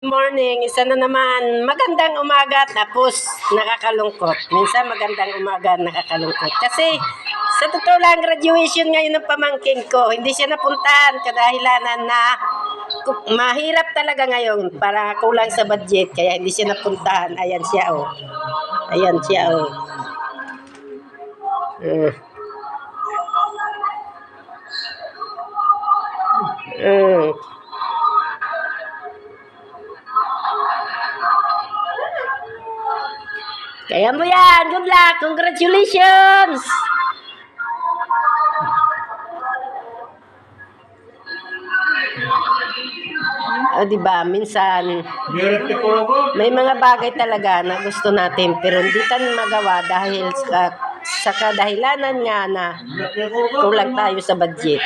Morning, isa na naman. Magandang umaga tapos nakakalungkot. Minsan magandang umaga nakakalungkot. Kasi sa totoo lang, graduation ngayon ng pamangkin ko. Hindi siya napuntahan kadahilanan na mahirap talaga ngayon para kulang sa budget. Kaya hindi siya napuntahan. Ayan siya oh. Ayan siya oh. Uh, uh. Kaya mo yan. Good luck. Congratulations. O diba, minsan may mga bagay talaga na gusto natin pero hindi tayo magawa dahil sa kadahilanan nga na kulang tayo sa budget.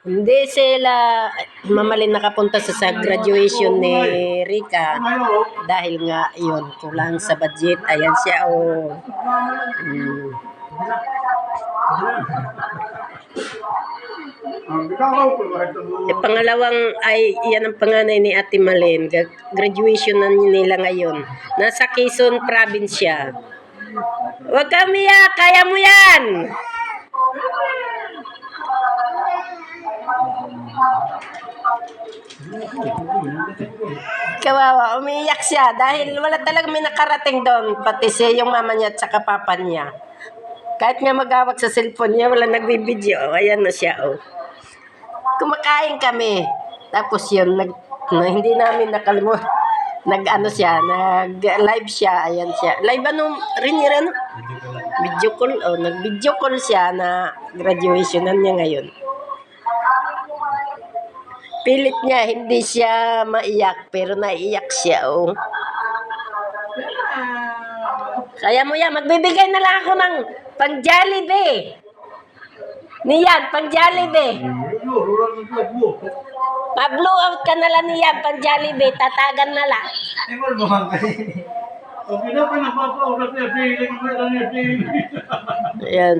Hindi sila mamalin nakapunta sa graduation ni Rika dahil nga yun, kulang sa budget. Ayan siya oh. Pangalawang ay yan ang panganay ni Ate Malen. Graduation na nila ngayon. Nasa Quezon Province siya. Huwag ka umiyak, kaya mo yan. Kawawa, umiiyak siya dahil wala talagang may nakarating doon. Pati siya, yung mama niya at saka papa niya. Kahit nga magawag sa cellphone niya, wala nagbibideo. Ayan na siya, oh. Kumakain kami. Tapos yun, hindi namin nakalimutan. Nag-live siya. Ayan siya. Live ano, Rinir, ano? Video call, oh. Nag-video call siya na graduationan niya ngayon. Pilit niya, hindi siya maiyak, pero naiiyak siya, oh. Kaya mo yan, magbibigay na lang ako ng pang-Jollibee. Niyan, pang-Jollibee. Pa-blow out ka na lang niyan, pang-Jollibee, tatagan na lang. Ayan,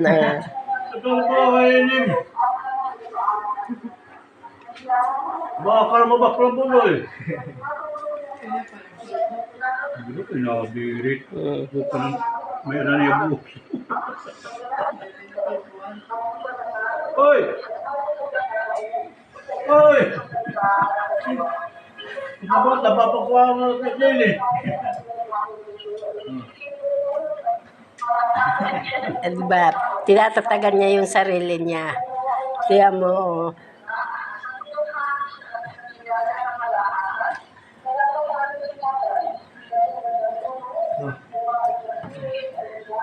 Bakal mo bakal mo boy. Hindi ko pinabirit. Bukan may niya buhok. Oy! Oy! Dapat napapakuha mo sa sili. Diba, tinatatagan niya yung sarili niya. Kaya mo,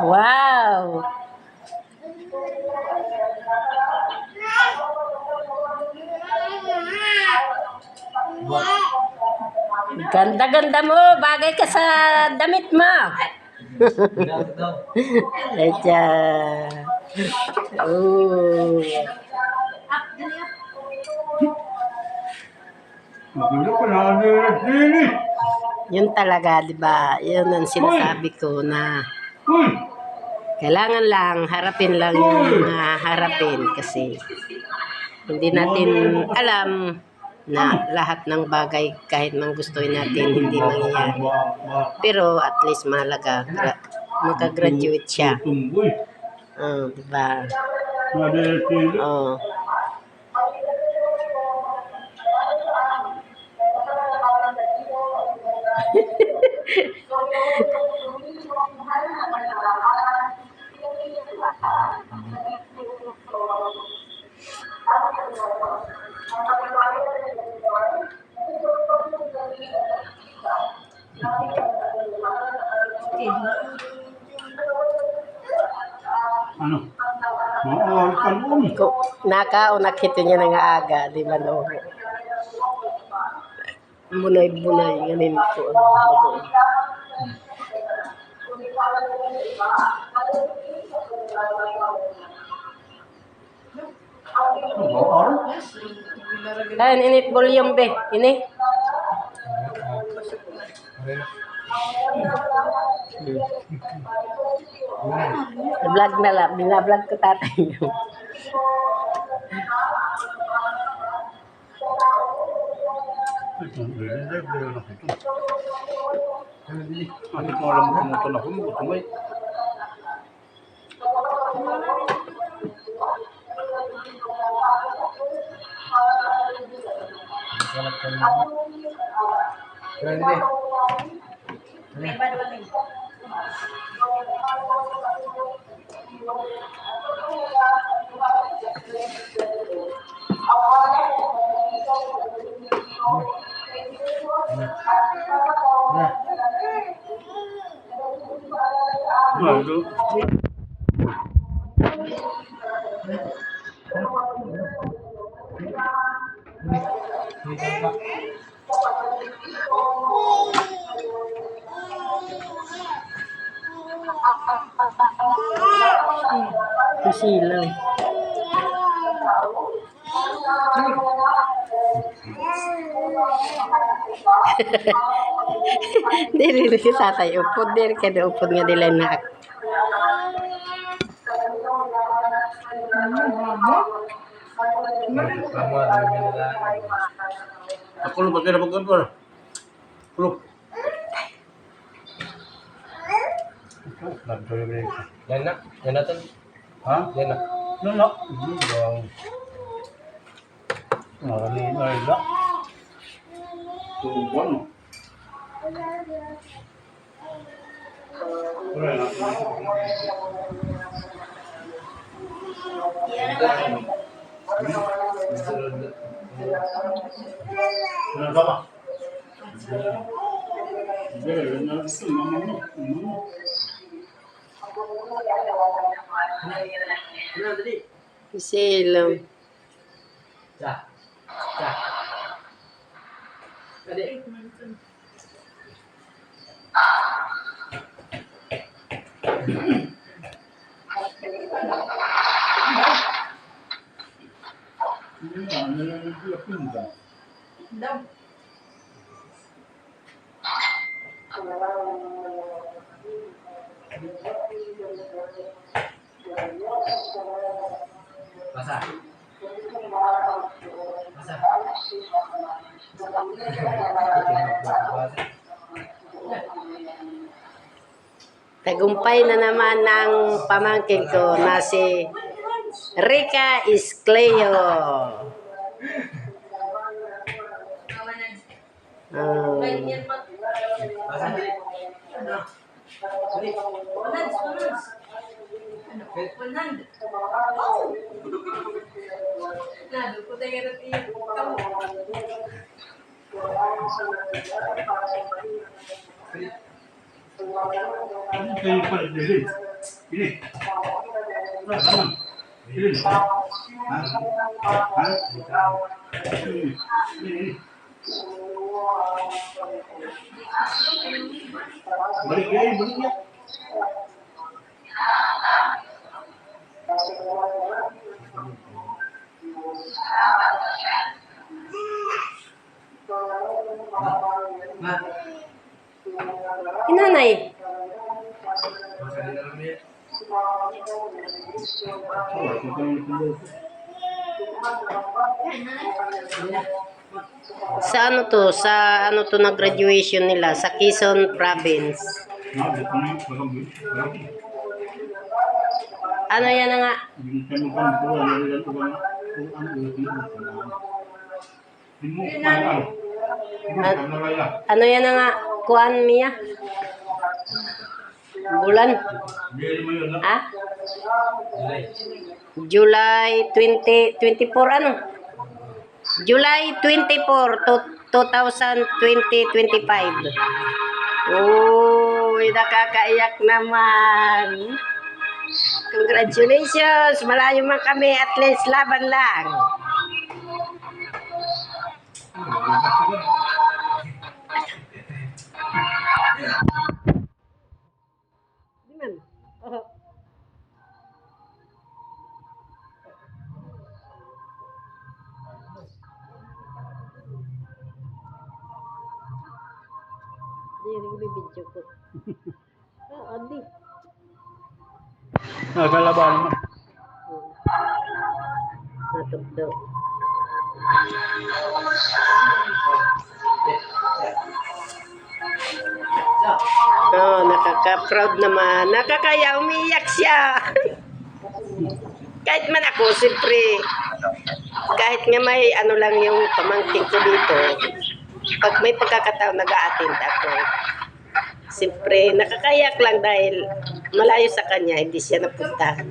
wow! Ganda-ganda mo, bagay ka sa damit mo. Echa. Oh. Yun talaga, di ba? Yun ang sinasabi ko na kailangan lang, harapin lang yung harapin kasi hindi natin alam na lahat ng bagay kahit man gustuin natin hindi mangyayari. Pero at least mahalaga, makagraduate siya. Di ba? Oh. Ano? Maawal ka noon. Nakita niya ng aga, di ba no? Bunay-bunay, ganin ko. Ayan, init volume be. Ini. Vlog na lang. Binablog ko tatay niyo. Ito, libre na ito. Bakit mo alam tumutan ako, magutumay. Ito. Isilaw. Dili na si tatay upod. Dili ka na upod nga nila na ako. Ako lang pati na pagkantor. Kulok. Lanto yung break. Yan na. Yan natin. Ha? Yan na. Lala. Wow. Maraming na ila. Tubuan mo. Wala na. Wala ka ba? Hindi, wala na ito. Mama mo. Isilaw. Basa. Basa. Tagumpay na naman ng pamangkin ko na si Rica Iscleo. Basa. Ano kayo pala din? Ini. Wala naman. Ini. Ha? Ha? Ini. Balik ya, balik ya. Ma. Inanay. Basa din na lang yan. Oh, ito yung tumbol. Sa ano to? Sa ano to na graduation nila? Sa Quezon Province. Na, bukan yung pagkabi. Ano yan na nga? Yung kanukan ko, ano nila ito ba? Kung ano yung pinag-usapan. Hindi mo kumain. Ano kaya? Ano yan na nga? Kuan niya? Bulan? Hindi mo yun, Ha? July. July 2024 ano? July 24 to 2025. Uy, nakakaiyak naman. Congratulations! Malayo man kami, at least laban lang. Diman? Oh. Di rin bibidyo ko. Adi. Nakalaban mo. Natugdo. Oh, nakaka-proud naman. Nakakaya, umiyak siya. Kahit man ako, siyempre, kahit nga may ano lang yung pamangkin ko dito, pag may pagkakataon nag-a-attend ako, siyempre, nakakayak lang dahil malayo sa kanya, hindi siya napuntahan.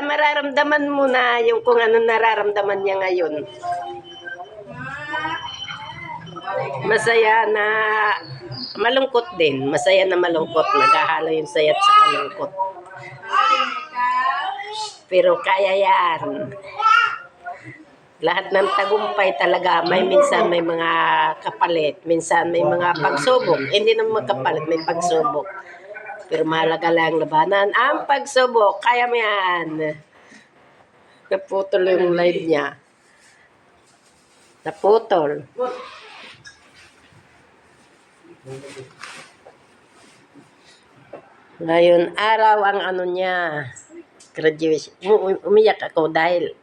Mararamdaman mo na yung kung ano nararamdaman niya ngayon. Masaya na malungkot din. Masaya na malungkot. Naghahalo yung saya at sa kalungkot. Pero kaya yan. Lahat ng tagumpay talaga, may minsan may mga kapalit, minsan may mga pagsubok. Hindi naman kapalit, may pagsubok. Pero mahalaga lang labanan ang pagsubok. Kaya mo yan. Naputol yung live niya. Naputol. Ngayon, araw ang ano niya, graduation. Umiyak ako dahil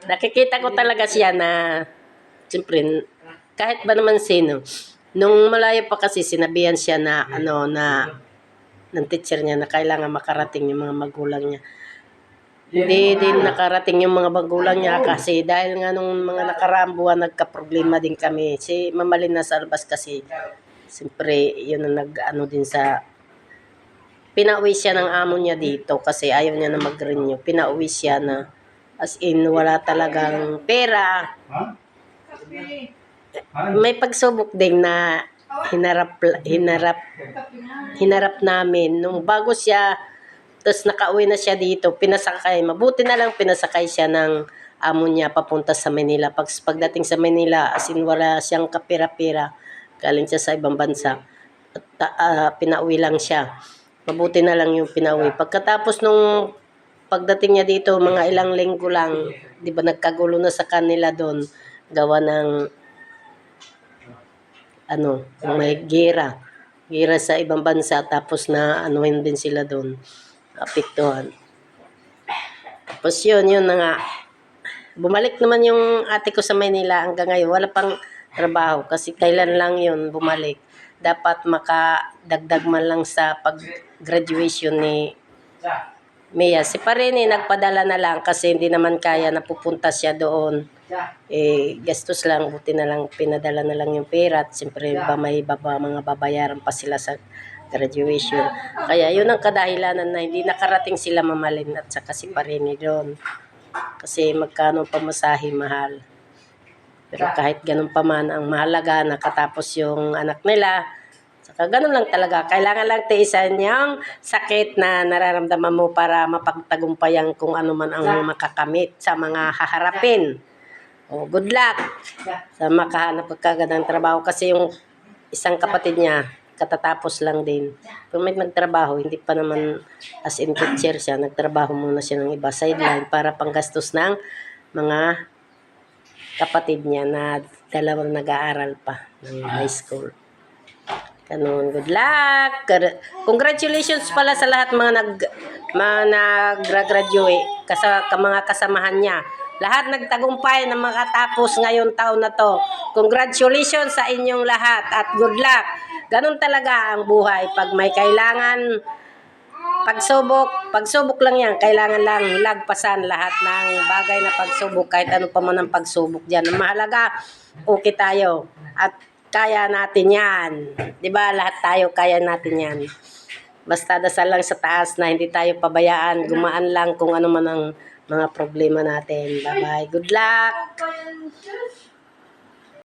nakikita ko talaga siya na, siyempre, kahit ba naman sino, nung malayo pa kasi sinabihan siya na, ng teacher niya na kailangan makarating yung mga magulang niya. Hindi din nakarating yung mga magulang niya kasi dahil nga nung mga nakaraang buwan nagka-problema din kami. Si Mamalin na sa albas kasi, siyempre, yun ang nag-ano din sa, pinauwi siya ng amo niya dito kasi ayaw niya na mag-renew. Pinauwi siya na, as in, wala talagang pera. May pagsubok din na hinarap namin. Nung bago siya, tapos nakauwi na siya dito, pinasakay. Mabuti na lang pinasakay siya ng amo niya papunta sa Manila. Pagdating sa Manila, as in, wala siyang kapira-pira. Galing siya sa ibang bansa. At pinauwi lang siya. Mabuti na lang yung pinauwi. Pagkatapos nung pagdating niya dito, mga ilang linggo lang, di ba nagkagulo na sa kanila doon, gawa ng, may gira sa ibang bansa, tapos na anuhin din sila doon, apektuhan. Tapos yun na nga. Bumalik naman yung ate ko sa Manila hanggang ngayon. Wala pang trabaho kasi kailan lang yun bumalik. Dapat makadagdag man lang sa pag-graduation ni Mia. Si Parini nagpadala na lang kasi hindi naman kaya na pupunta siya doon. Gastos lang, buti na lang pinadala na lang yung pera at siyempre may mga babayaran pa sila sa graduation. Kaya yun ang kadahilanan na hindi nakarating sila Mamalin at saka si Parini doon. Kasi magkano pamasahe, mahal. Pero kahit ganun pa man, ang mahalaga nakatapos yung anak nila. Saka ganun lang talaga. Kailangan lang tiisan yung sakit na nararamdaman mo para mapagtagumpayan kung ano man ang makakamit sa mga haharapin. Good luck sa makahanap kagandang trabaho. Kasi yung isang kapatid niya, katatapos lang din. Kung may magtrabaho, hindi pa naman as in teacher siya, nagtrabaho muna siya ng iba sideline para panggastos ng mga kapatid niya na dalawang nag-aaral pa ng high school. Ganun, good luck. Congratulations pala sa lahat mga nag-graduate, mga kasamahan niya. Lahat nagtagumpay na makatapos ngayon taon na to. Congratulations sa inyong lahat at good luck. Ganun talaga ang buhay. Pag may kailangan, pagsubok lang yan. Kailangan lang lagpasan lahat ng bagay na pagsubok. Kahit ano pa man ang pagsubok dyan. Ang mahalaga, okay tayo. At kaya natin yan. Diba? Lahat tayo, kaya natin yan. Basta dasal lang sa taas na hindi tayo pabayaan. Gumaan lang kung ano man ang mga problema natin. Bye-bye. Good luck!